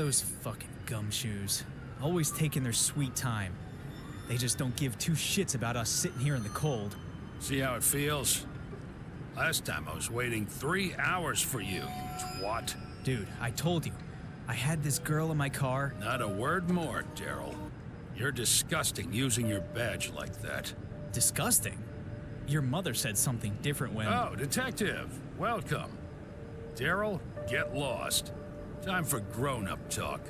Those fucking gumshoes. Always taking their sweet time. They just don't give two shits about us sitting here in the cold. See how it feels? Last time I was waiting 3 hours for you, twat. Dude, I told you. I had this girl in my car. Not a word more, Daryl. You're disgusting using your badge like that. Disgusting? Your mother said something different when... Oh, detective. Welcome. Daryl, get lost. Time for grown-up talk.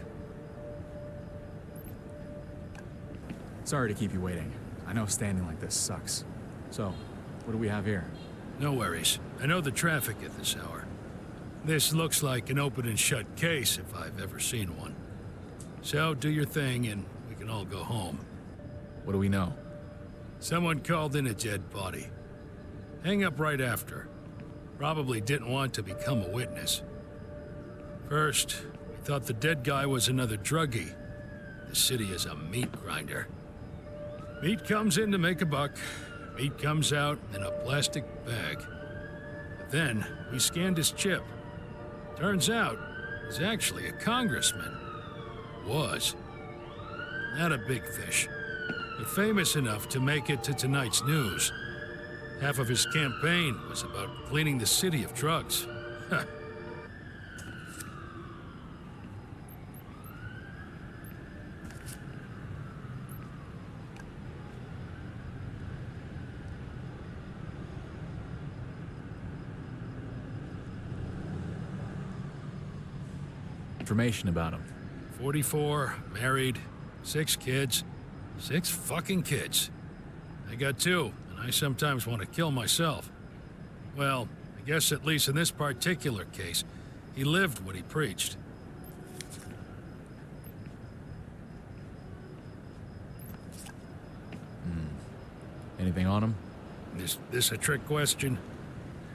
Sorry to keep you waiting. I know standing like this sucks. So, what do we have here? No worries. I know the traffic at this hour. This looks like an open and shut case if I've ever seen one. So, do your thing and we can all go home. What do we know? Someone called in a dead body. Hang up right after. Probably didn't want to become a witness. First, we thought the dead guy was another druggie. The city is a meat grinder. Meat comes in to make a buck. Meat comes out in a plastic bag. But then, we scanned his chip. Turns out, he's actually a congressman. Was. Not a big fish, but famous enough to make it to tonight's news. Half of his campaign was about cleaning the city of drugs. Information about him. 44, married, 6 kids. 6 fucking kids. I got 2, and I sometimes want to kill myself. Well, I guess at least in this particular case, he lived what he preached. Anything on him? Is this a trick question?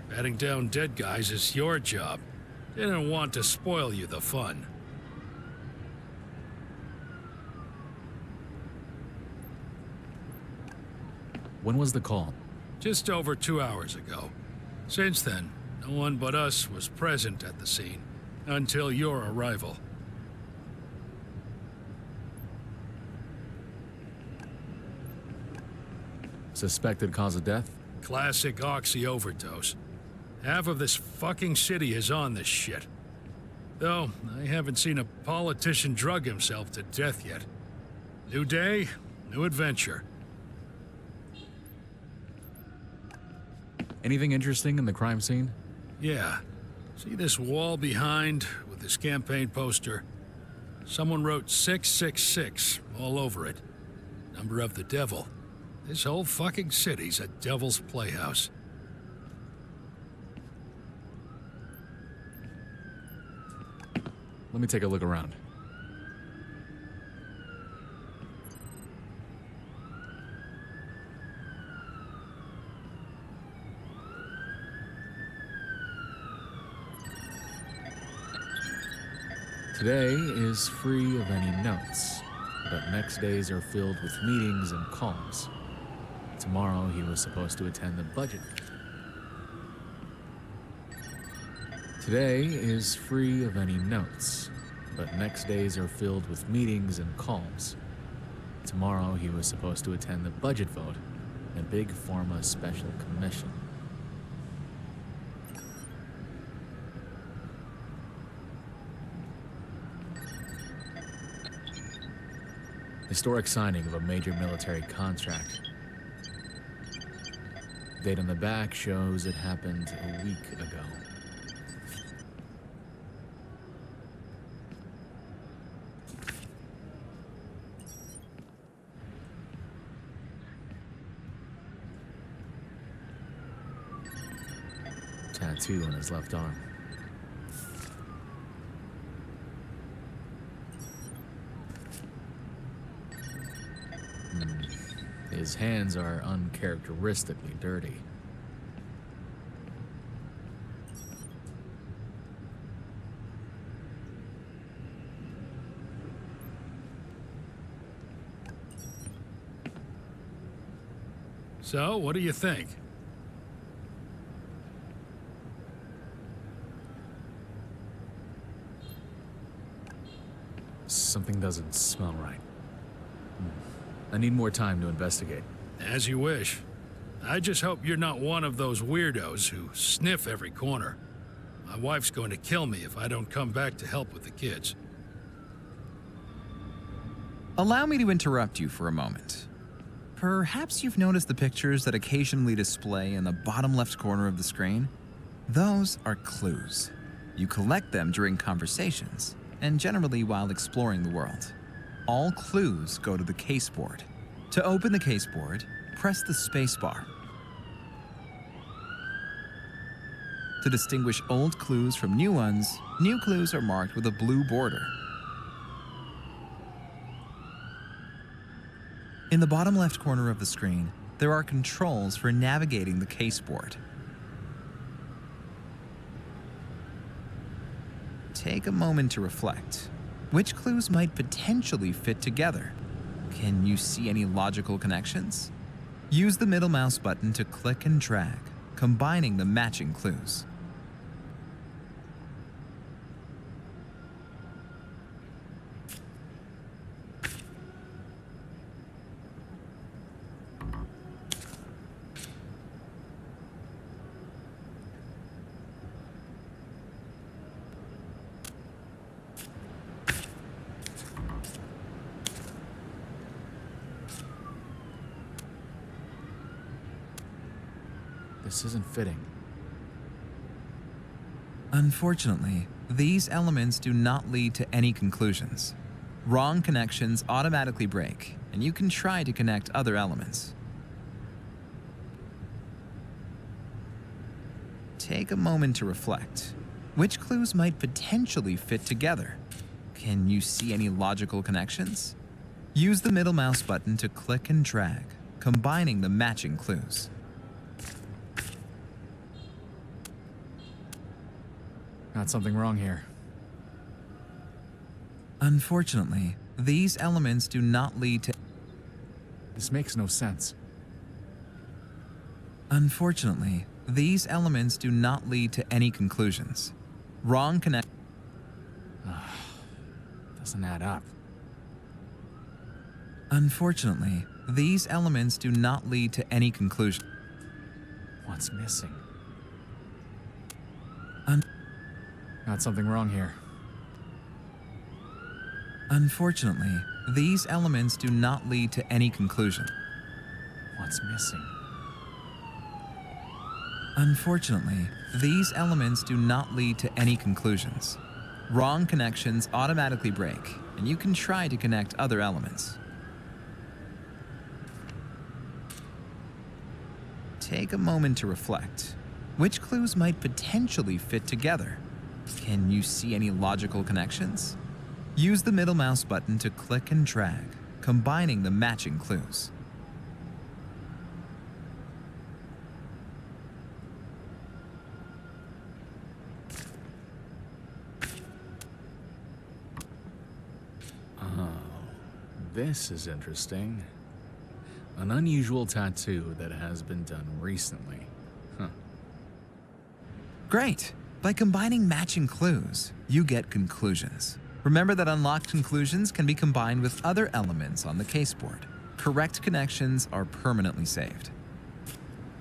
Batting down dead guys is your job. Didn't want to spoil you the fun. When was the call? Just over 2 hours ago. Since then, no one but us was present at the scene, until your arrival. Suspected cause of death? Classic oxy overdose. Half of this fucking city is on this shit. Though, I haven't seen a politician drug himself to death yet. New day, new adventure. Anything interesting in the crime scene? Yeah. See this wall behind with this campaign poster? Someone wrote 666 all over it. Number of the devil. This whole fucking city's a devil's playhouse. Let me take a look around. Today is free of any notes, but next days are filled with meetings and calls. Tomorrow he was supposed to attend the budget. Today is free of any notes, but next days are filled with meetings and calls. Tomorrow he was supposed to attend the budget vote, a big Pharma special commission. Historic signing of a major military contract. Date on the back shows it happened a week ago. Tattoo on his left arm. His hands are uncharacteristically dirty. So, what do you think? Something doesn't smell right. I need more time to investigate. As you wish. I just hope you're not one of those weirdos who sniff every corner. My wife's going to kill me if I don't come back to help with the kids. Allow me to interrupt you for a moment. Perhaps you've noticed the pictures that occasionally display in the bottom left corner of the screen? Those are clues. You collect them during conversations, and generally while exploring the world. All clues go to the caseboard. To open the caseboard, press the spacebar. To distinguish old clues from new ones, new clues are marked with a blue border. In the bottom left corner of the screen, there are controls for navigating the caseboard. Take a moment to reflect. Which clues might potentially fit together? Can you see any logical connections? Use the middle mouse button to click and drag, combining the matching clues. This isn't fitting. Unfortunately, these elements do not lead to any conclusions. Wrong connections automatically break, and you can try to connect other elements. Take a moment to reflect. Which clues might potentially fit together? Can you see any logical connections? Use the middle mouse button to click and drag, combining the matching clues. Got something wrong here. Unfortunately, these elements do not lead to... This makes no sense. Unfortunately, these elements do not lead to any conclusions. Wrong connect... Doesn't add up. Unfortunately, these elements do not lead to any conclusion. What's missing? Un- Got something wrong here. Unfortunately, these elements do not lead to any conclusion. What's missing? Unfortunately, these elements do not lead to any conclusions. Wrong connections automatically break, and you can try to connect other elements. Take a moment to reflect. Which clues might potentially fit together? Can you see any logical connections? Use the middle mouse button to click and drag, combining the matching clues. Oh, this is interesting. An unusual tattoo that has been done recently. Huh. Great! By combining matching clues, you get conclusions. Remember that unlocked conclusions can be combined with other elements on the caseboard. Correct connections are permanently saved.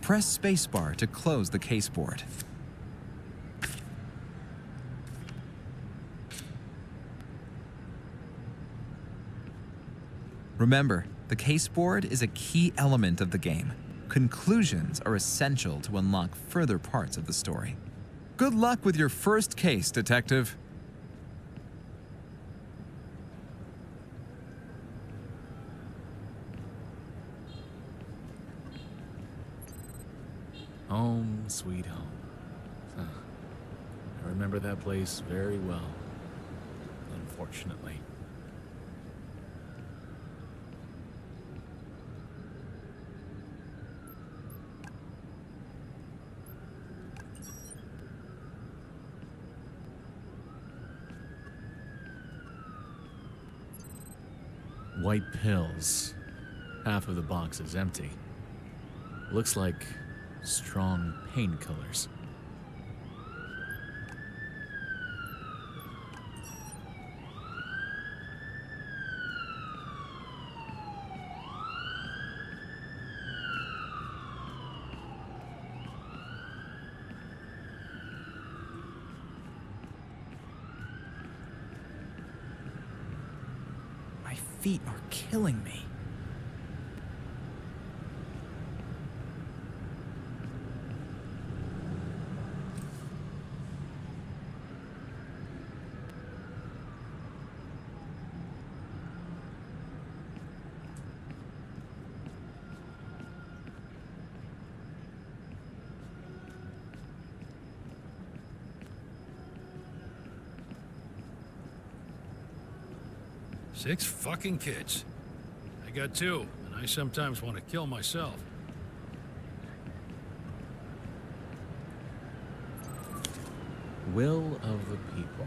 Press spacebar to close the caseboard. Remember, the caseboard is a key element of the game. Conclusions are essential to unlock further parts of the story. Good luck with your first case, Detective. Home, sweet home. Huh. I remember that place very well, unfortunately. White pills. Half of the box is empty. Looks like strong painkillers. feet are killing me. Six fucking kids. I got two, and I sometimes want to kill myself. Will of the people.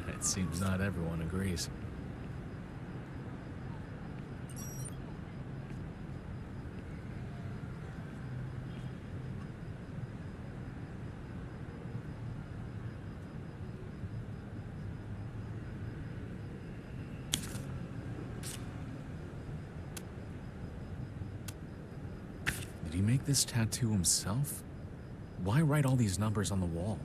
It seems not everyone agrees. Did he make this tattoo himself? Why write all these numbers on the wall?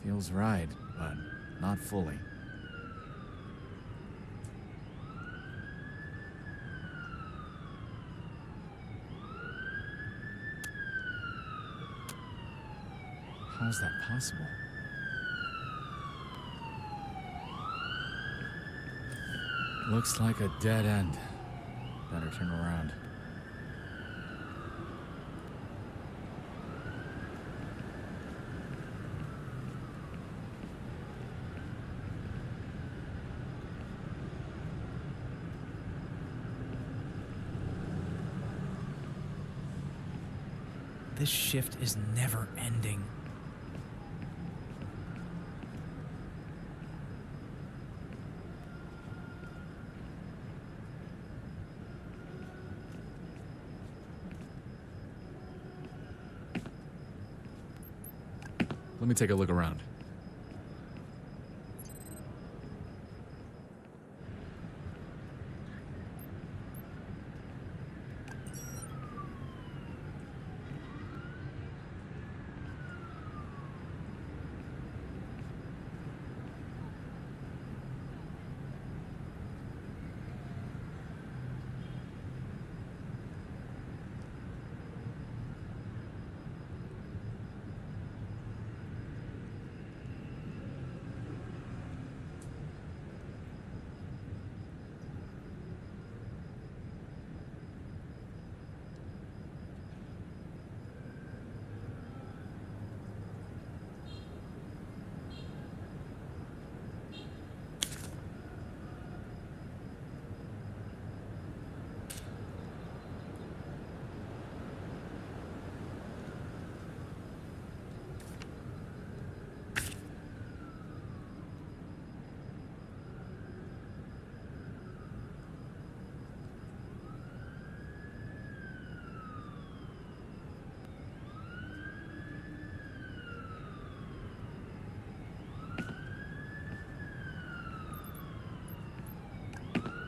Feels right, but not fully. How is that possible? Looks like a dead end. Better turn around. This shift is never ending. Let me take a look around.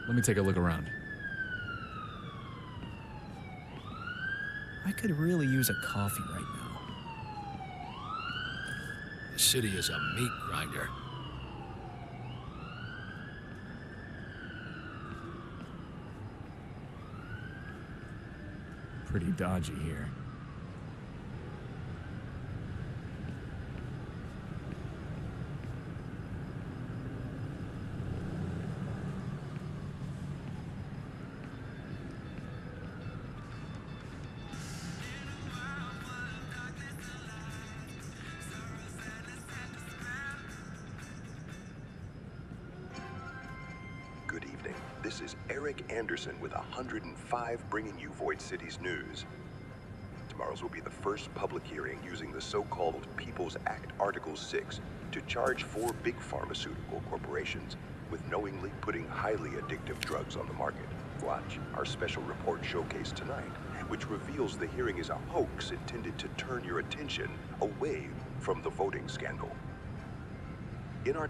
Let me take a look around. I could really use a coffee right now. The city is a meat grinder. Pretty dodgy here. Good evening. This is Eric Anderson with 105 bringing you Void City's news. Tomorrow's will be the first public hearing using the so-called People's Act Article 6 to charge 4 big pharmaceutical corporations with knowingly putting highly addictive drugs on the market. Watch our special report showcase tonight, which reveals the hearing is a hoax intended to turn your attention away from the voting scandal. In our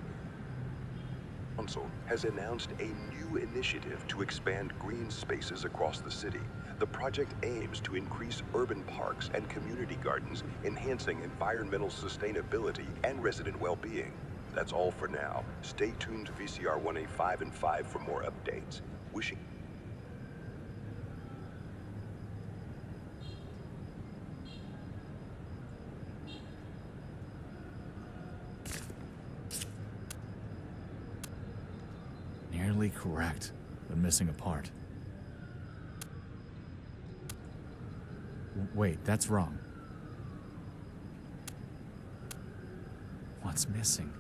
Council has announced a new initiative to expand green spaces across the city. The project aims to increase urban parks and community gardens, enhancing environmental sustainability and resident well-being. That's all for now. Stay tuned to VCR 185 and 5 for more updates. Wishing Nearly correct, but missing a part. Wait, that's wrong. What's missing?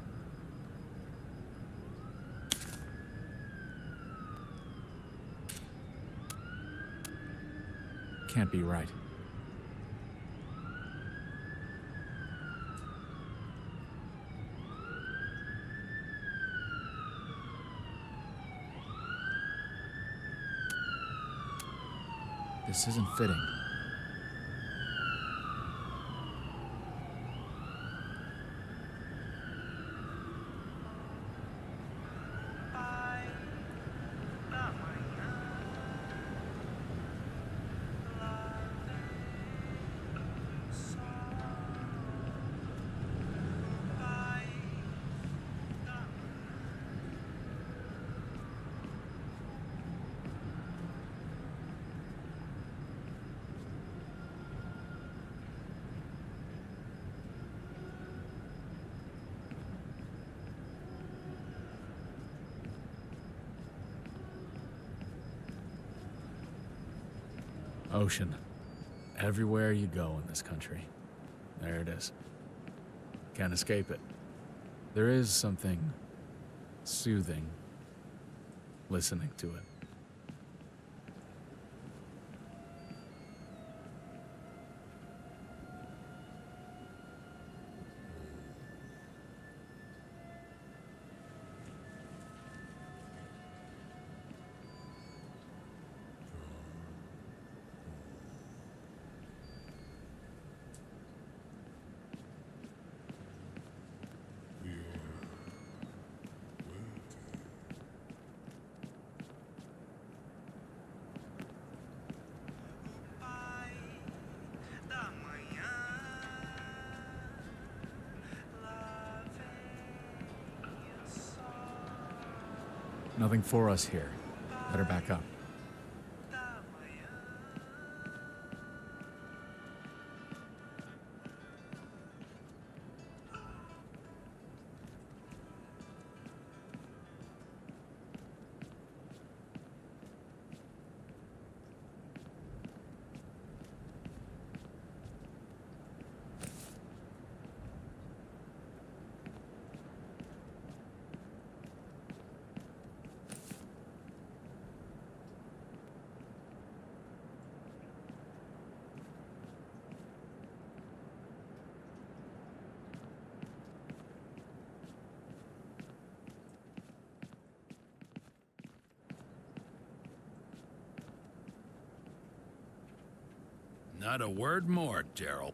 Can't be right. This isn't fitting. Ocean. Everywhere you go in this country. There it is. Can't escape it. There is something soothing listening to it. Nothing for us here. Better back up. Not a word more, Gerald.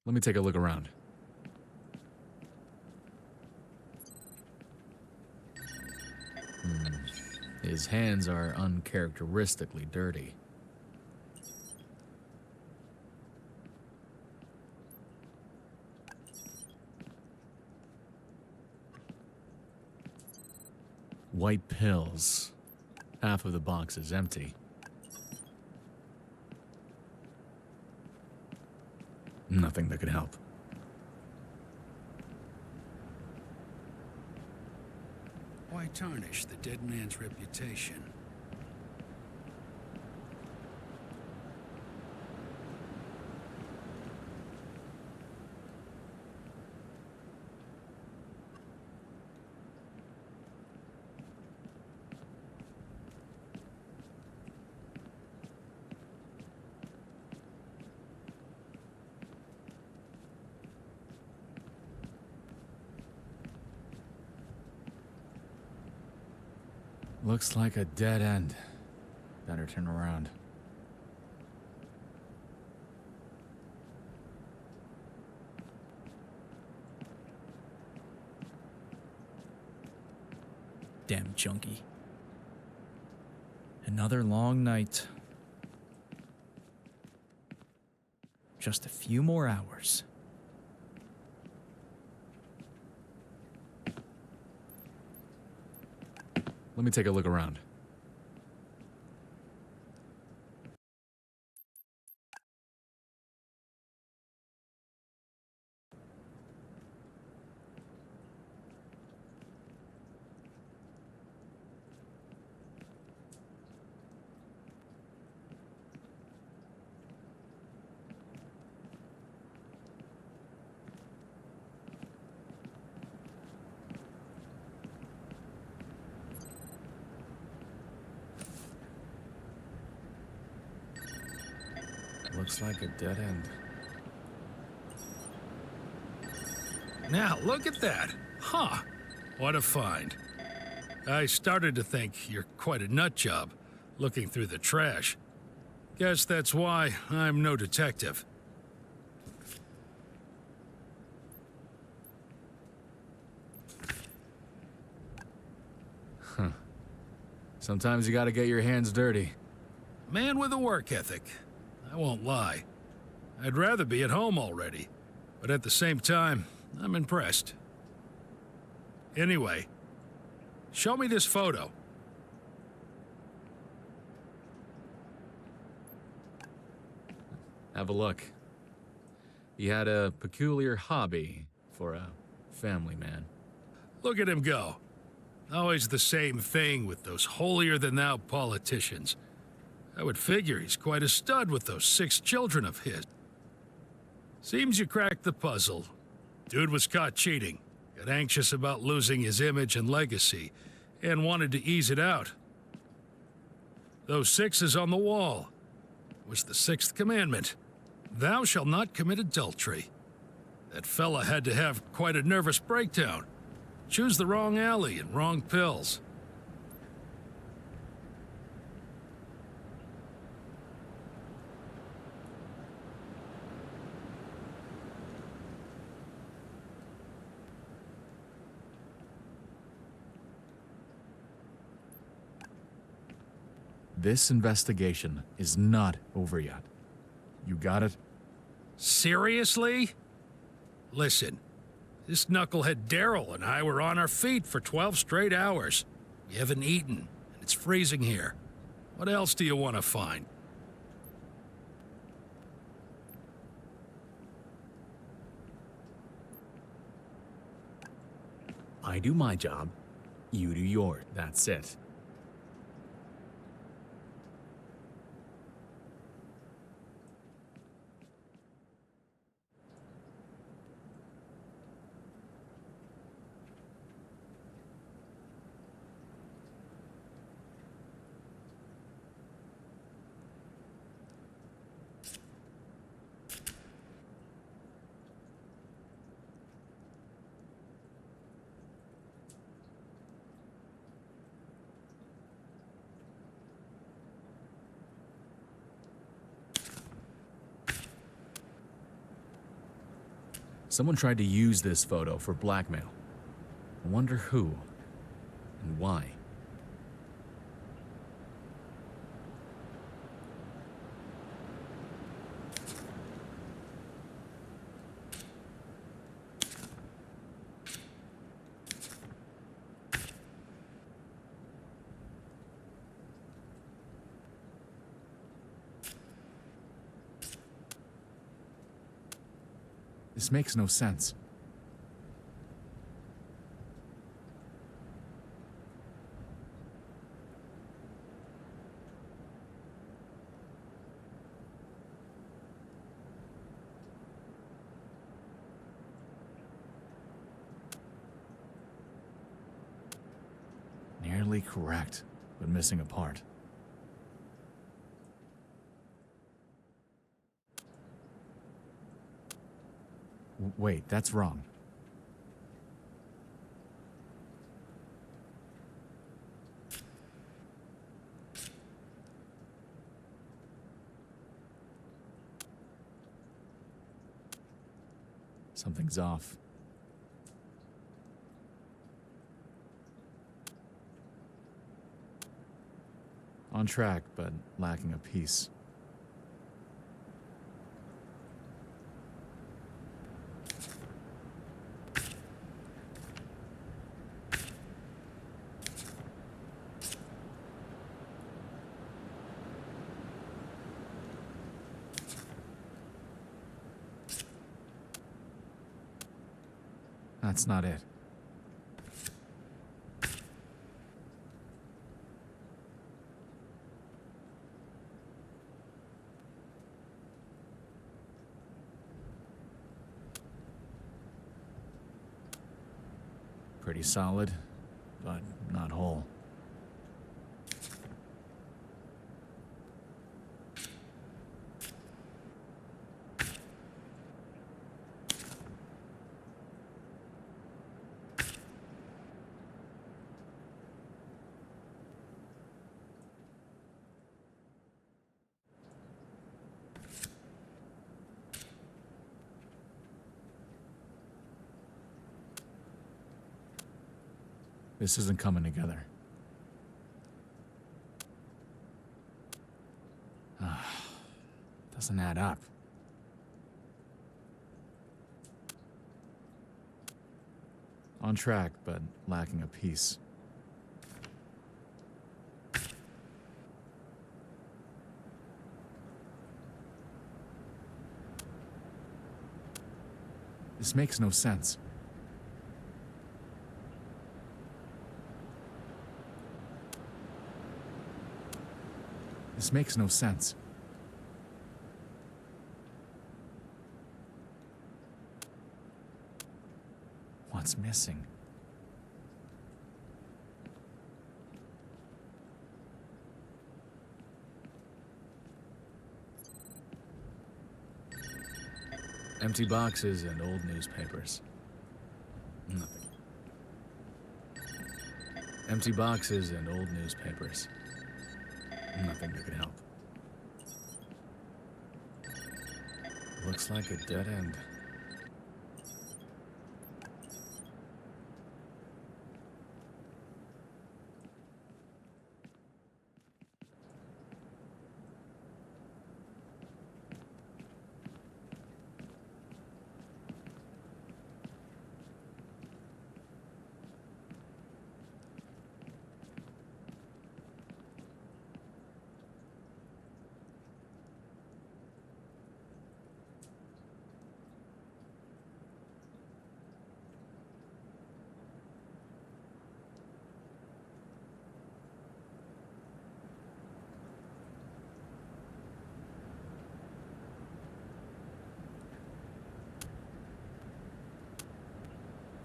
Let me take a look around. His hands are uncharacteristically dirty. White pills. Half of the box is empty. Nothing that could help. Why tarnish the dead man's reputation? Looks like a dead end. Better turn around. Damn junkie. Another long night. Just a few more hours. Let me take a look around. Looks like a dead end. Now, look at that. Huh. What a find. I started to think you're quite a nut job, looking through the trash. Guess that's why I'm no detective. Sometimes you gotta get your hands dirty. Man with a work ethic. I won't lie. I'd rather be at home already, but at the same time, I'm impressed. Anyway, show me this photo. Have a look. He had a peculiar hobby for a family man. Look at him go. Always the same thing with those holier-than-thou politicians. I would figure he's quite a stud with those 6 children of his. Seems you cracked the puzzle. Dude was caught cheating, got anxious about losing his image and legacy, and wanted to ease it out. Those 6s on the wall was the 6th commandment. Thou shalt not commit adultery. That fella had to have quite a nervous breakdown. Choose the wrong alley and wrong pills. This investigation is not over yet. You got it? Seriously? Listen, this knucklehead Daryl and I were on our feet for 12 straight hours. We haven't eaten, and it's freezing here. What else do you want to find? I do my job, you do yours. That's it. Someone tried to use this photo for blackmail. I wonder who and why. This makes no sense. Nearly correct, but missing a part. Wait, that's wrong. Something's off. On track, but lacking a piece. That's not it. Pretty solid, but not whole. This isn't coming together. Doesn't add up. On track, but lacking a piece. This makes no sense. This makes no sense. What's missing? Empty boxes and old newspapers. Nothing. Empty boxes and old newspapers. Nothing that could help. Looks like a dead end.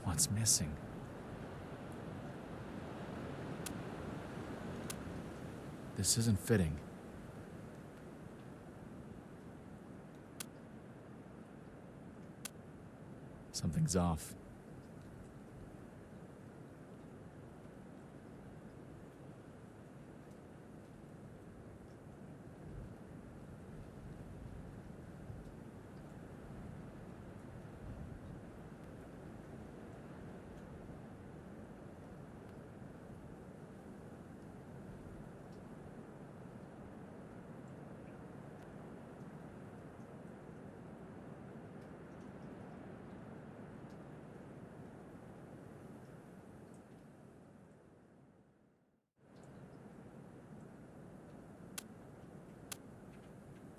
What's missing? This isn't fitting. Something's off.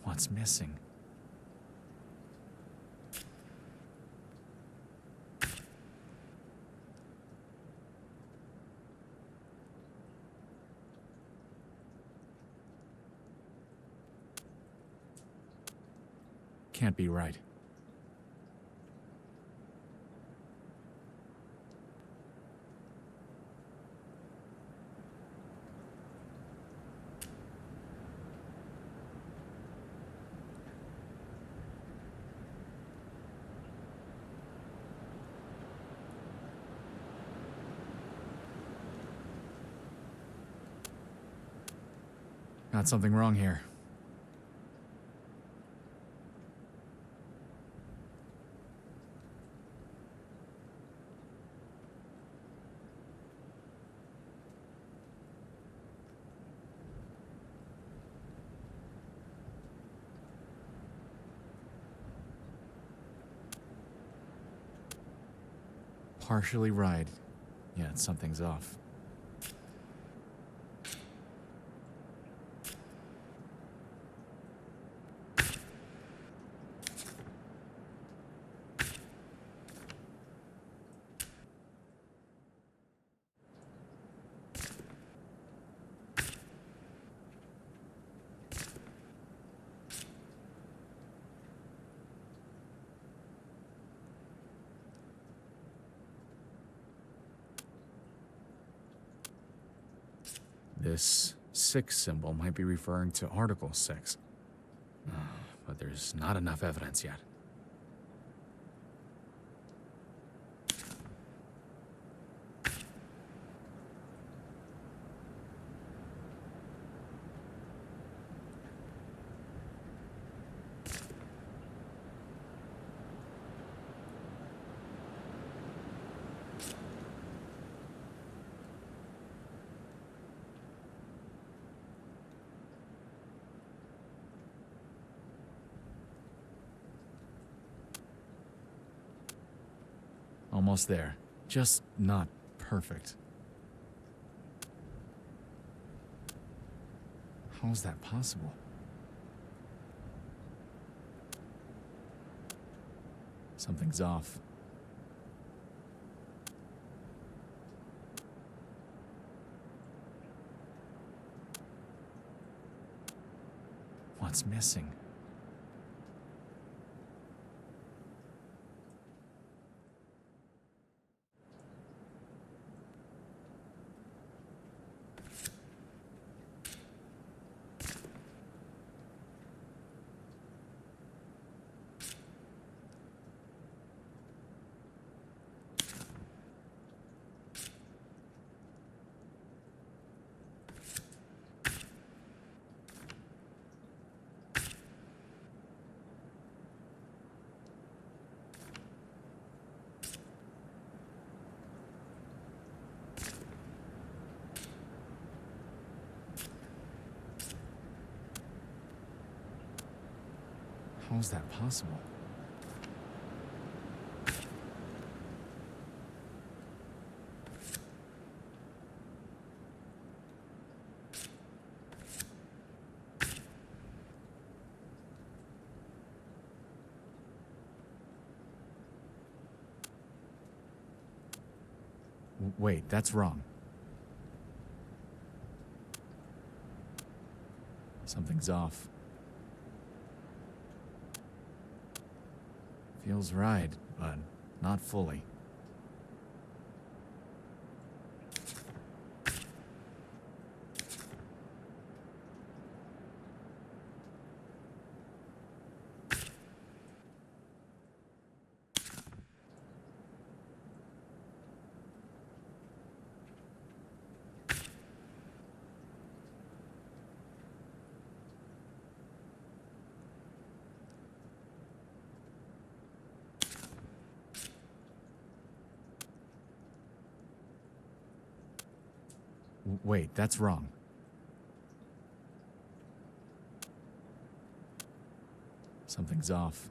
What's missing? Can't be right. Got something wrong here. Partially right, yet something's off. This 6 symbol might be referring to Article 6. But there's not enough evidence yet. Almost there. Just not perfect. How is that possible? Something's off. What's missing? How is that possible? Wait, that's wrong. Something's off. Feels right, but not fully. Wait, that's wrong. Something's off.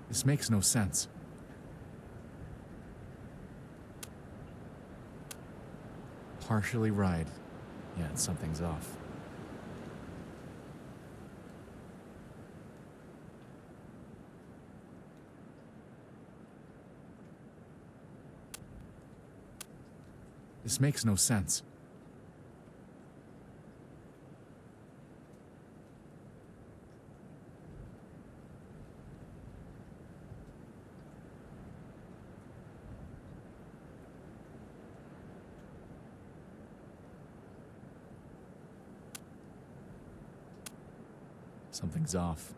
This makes no sense. Partially right, yet something's off. This makes no sense. Something's off.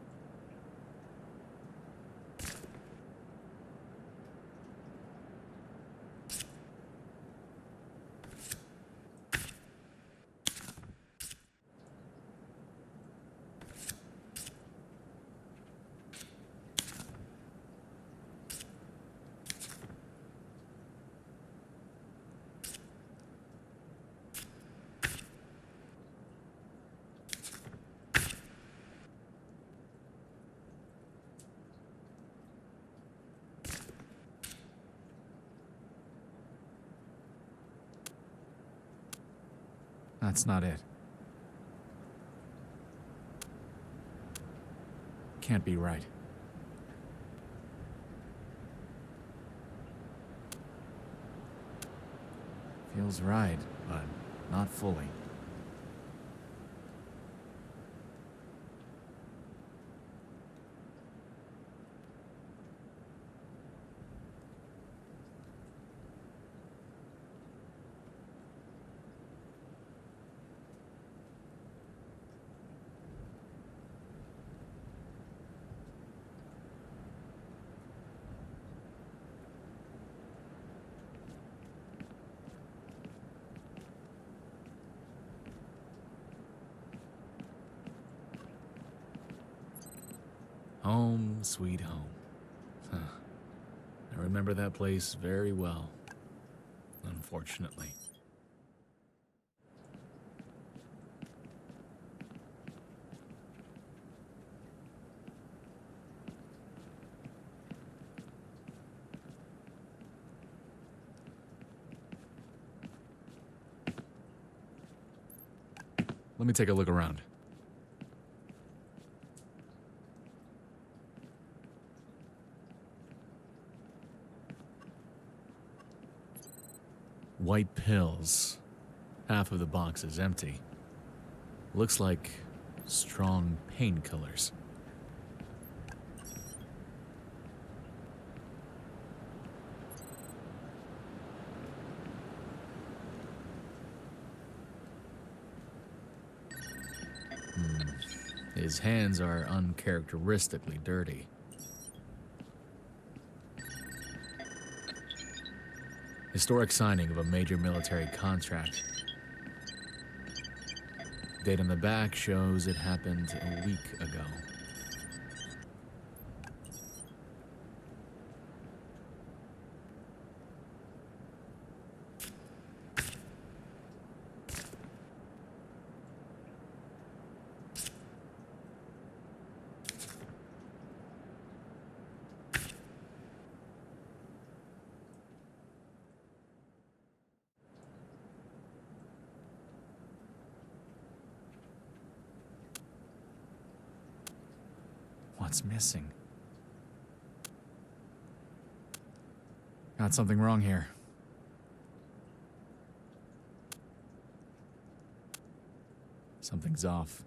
That's not it. Can't be right. Feels right, but not fully. Home, sweet home. Huh. I remember that place very well, unfortunately. Let me take a look around. White pills. Half of the box is empty. Looks like strong painkillers. His hands are uncharacteristically dirty. Historic signing of a major military contract. Date on the back shows it happened a week ago. What's missing? Got something wrong here. Something's off.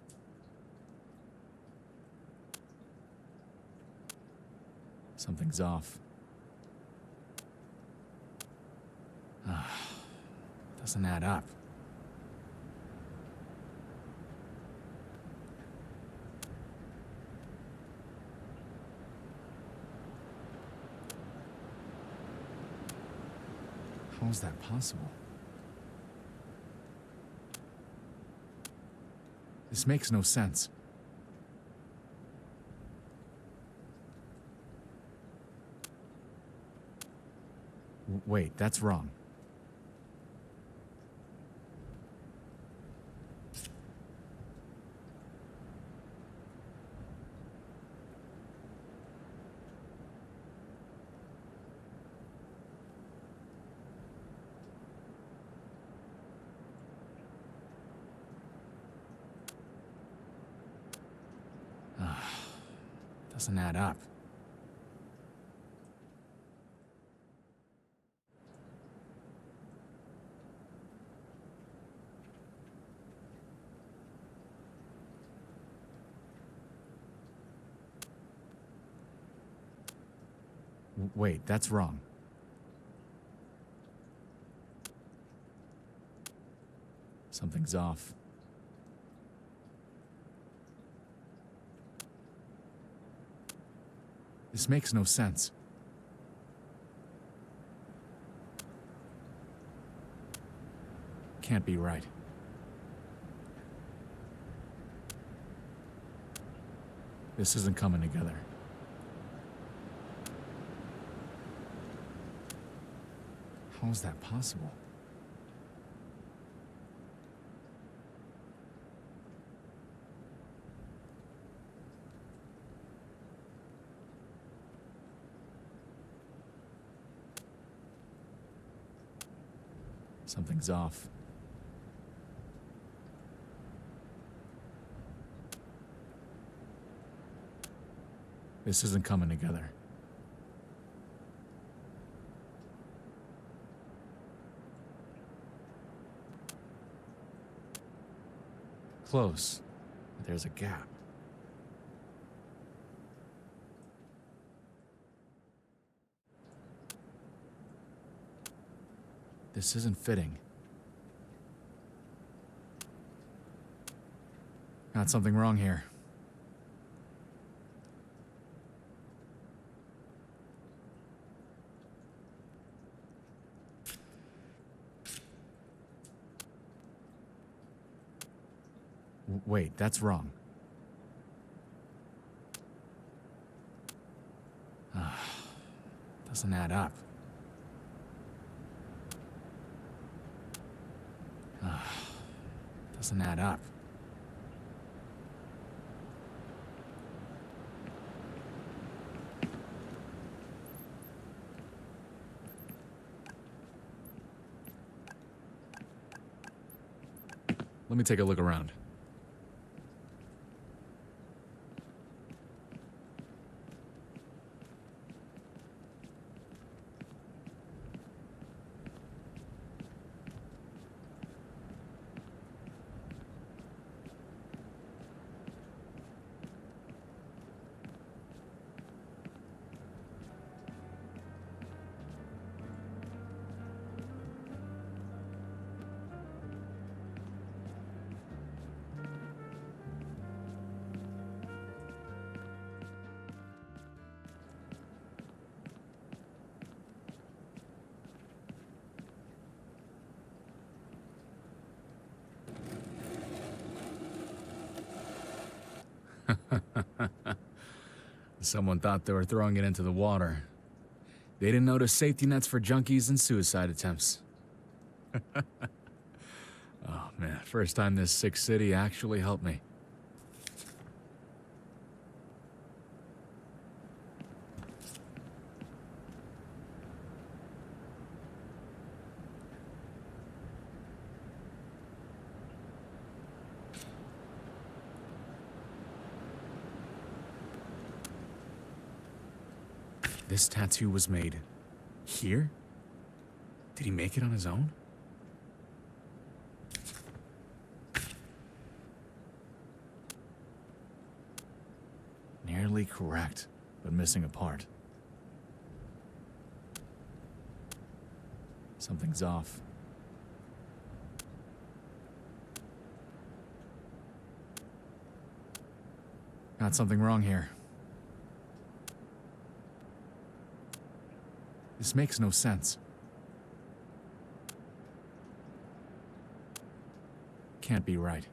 Something's off. Doesn't add up. How is that possible? This makes no sense. Wait, that's wrong. Doesn't add up. Wait, that's wrong. Something's off. This makes no sense. Can't be right. This isn't coming together. How is that possible? Something's off. This isn't coming together. Close, but there's a gap. This isn't fitting. Got something wrong here. Wait, that's wrong. Doesn't add up. Doesn't add up. Let me take a look around. Someone thought they were throwing it into the water. They didn't notice safety nets for junkies and suicide attempts. Oh man, first time this sick city actually helped me. This tattoo was made here? Did he make it on his own? Nearly correct, but missing a part. Something's off. Got something wrong here. This makes no sense. Can't be right.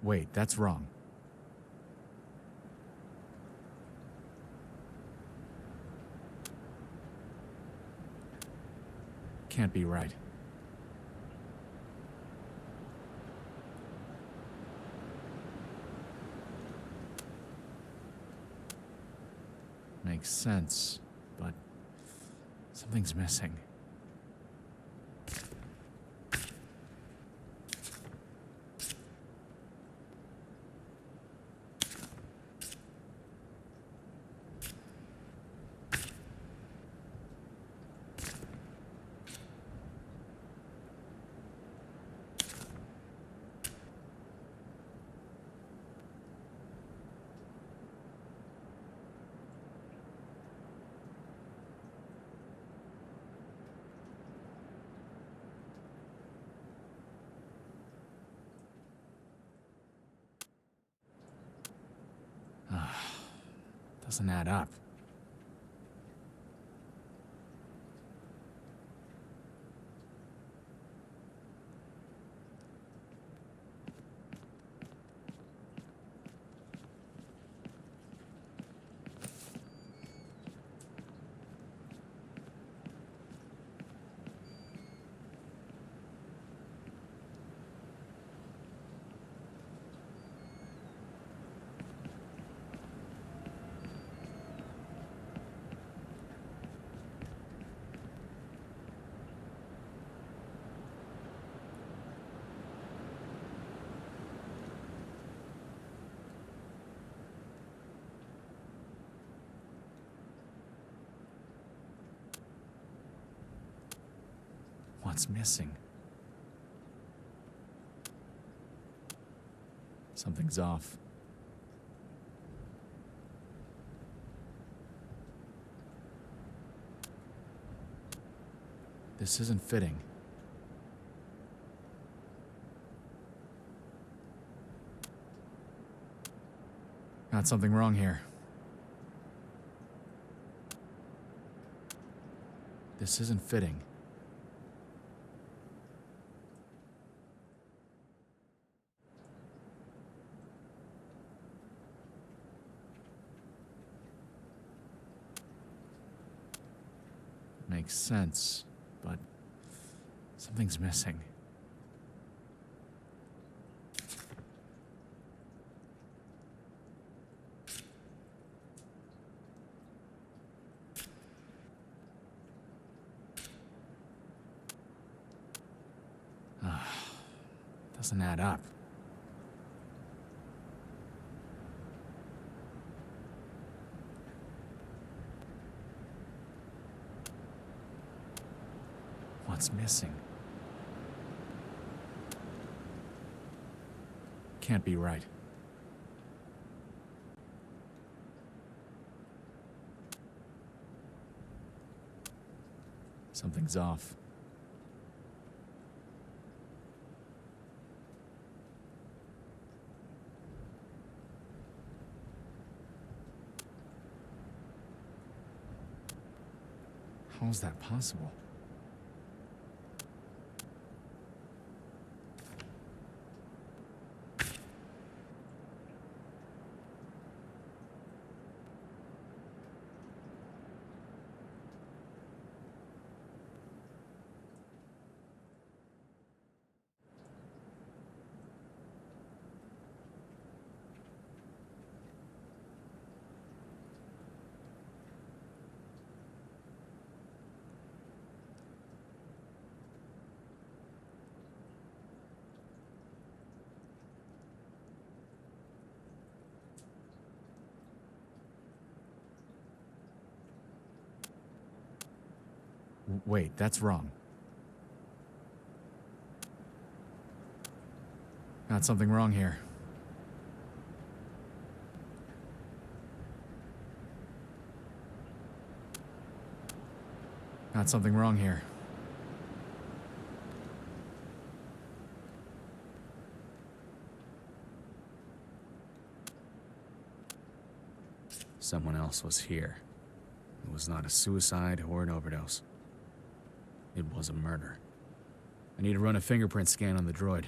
Wait, that's wrong. Can't be right. Makes sense, but something's missing. Doesn't add up. What's missing? Something's off. This isn't fitting. Got something wrong here. This isn't fitting. Makes sense, but something's missing. Doesn't add up. What's missing? Can't be right. Something's off. How is that possible? Wait, that's wrong. Got something wrong here. Got something wrong here. Someone else was here. It was not a suicide or an overdose. It was a murder. I need to run a fingerprint scan on the droid.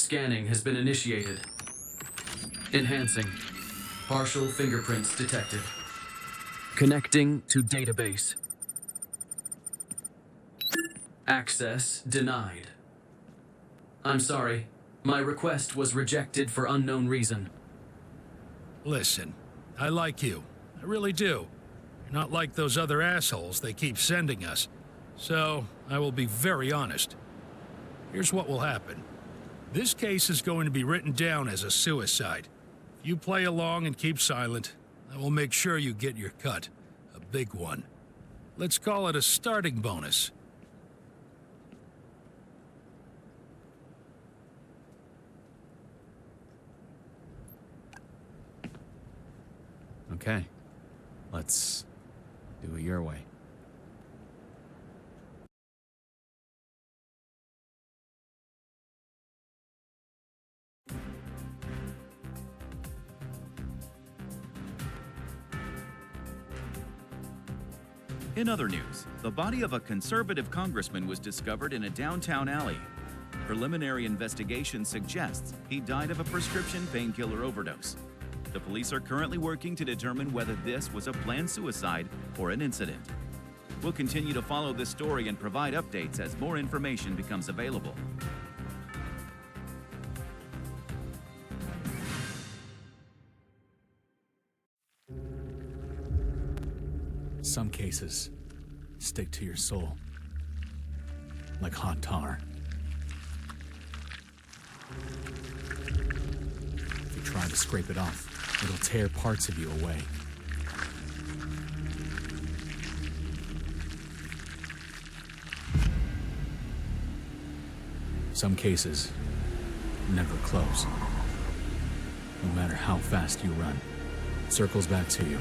Scanning has been initiated. Enhancing. Partial fingerprints detected. Connecting to database. Access denied. I'm sorry. My request was rejected for unknown reason. Listen, I like you. I really do. You're not like those other assholes they keep sending us. So, I will be very honest. Here's what will happen. This case is going to be written down as a suicide. If you play along and keep silent, I will make sure you get your cut. A big one. Let's call it a starting bonus. Okay. Let's do it your way. In other news, the body of a conservative congressman was discovered in a downtown alley. Preliminary investigation suggests he died of a prescription painkiller overdose. The police are currently working to determine whether this was a planned suicide or an incident. We'll continue to follow this story and provide updates as more information becomes available. Some cases stick to your soul, like hot tar. If you try to scrape it off, it'll tear parts of you away. Some cases never close. No matter how fast you run, it circles back to you.